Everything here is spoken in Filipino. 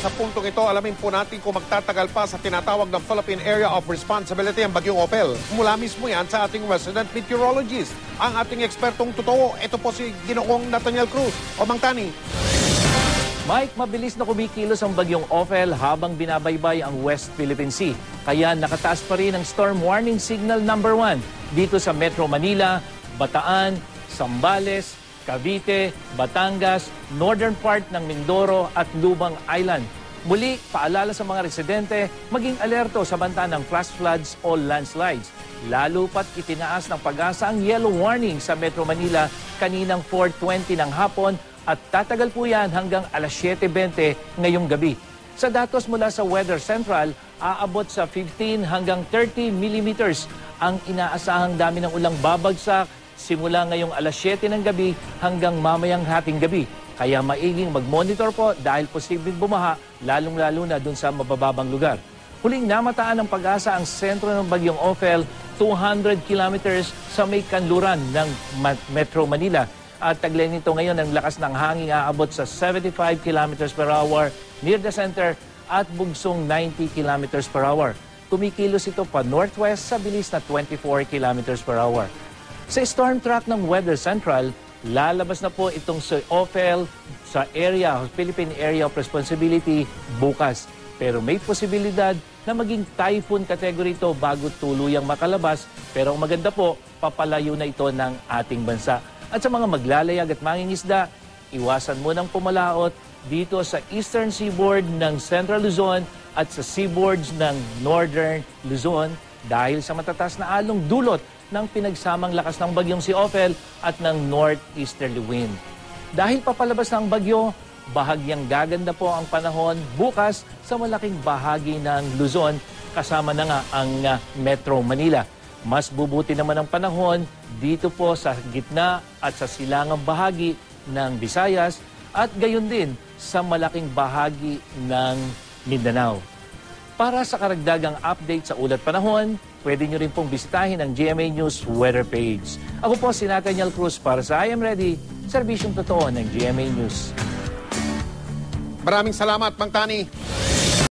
sa puntong ito, alamin po natin kung magtatagal pa sa tinatawag ng Philippine Area of Responsibility ang bagyong Opel. Mula mismo yan sa ating resident meteorologist, ang ating ekspertong totoo. Ito po si Ginoong Nathaniel Cruz. O Mang Tani. Mike, mabilis na kumikilos ang bagyong Opel habang binabaybay ang West Philippine Sea. Kaya nakataas pa rin ang storm warning signal number 1 dito sa Metro Manila, Bataan, Zambales, Cavite, Batangas, northern part ng Mindoro at Lubang Island. Muli, paalala sa mga residente, maging alerto sa banta ng flash floods o landslides. Lalo pat itinaas ng Pag-asa ang yellow warning sa Metro Manila kaninang 4:20 ng hapon at tatagal po yan hanggang alas 7:20 ngayong gabi. Sa datos mula sa Weather Central, aabot sa 15 hanggang 30 millimeters ang inaasahang dami ng ulang babagsak simula ngayong alas 7 ng gabi hanggang mamayang hating gabi. Kaya maiging mag-monitor po dahil posibleng bumaha lalong-lalo na dun sa mabababang lugar. Huling namataan ng Pag-asa ang sentro ng bagyong Opel, 200 kilometers sa may kanluran ng Metro Manila. At taglay nito ngayon ang lakas ng hangin aabot sa 75 kilometers per hour near the center at bugsong 90 kilometers per hour. Kumikilos ito pa northwest sa bilis na 24 kilometers per hour. Sa storm track ng Weather Central, lalabas na po itong si Opel sa Philippine Area of Responsibility bukas. Pero may posibilidad na maging typhoon category ito bago tuluyang makalabas. Pero ang maganda po, papalayo na ito ng ating bansa. At sa mga maglalayag at mangingisda, iwasan mo ng pumalaot dito sa eastern seaboard ng Central Luzon at sa seaboards ng Northern Luzon dahil sa matatas na along dulot ng pinagsamang lakas ng bagyong si Opel at ng northeasterly wind. Dahil papalabas ng bagyo, bahagyang gaganda po ang panahon bukas sa malaking bahagi ng Luzon kasama na nga ang Metro Manila. Mas bubuti naman ang panahon dito po sa gitna at sa silangang bahagi ng Visayas at gayon din sa malaking bahagi ng Mindanao. Para sa karagdagang update sa ulat panahon, pwede nyo rin pong bisitahin ang GMA News weather page. Ako po si Nathaniel Cruz para sa I Am Ready, serbisyong totoo ng GMA News. Maraming salamat, Mang Tani.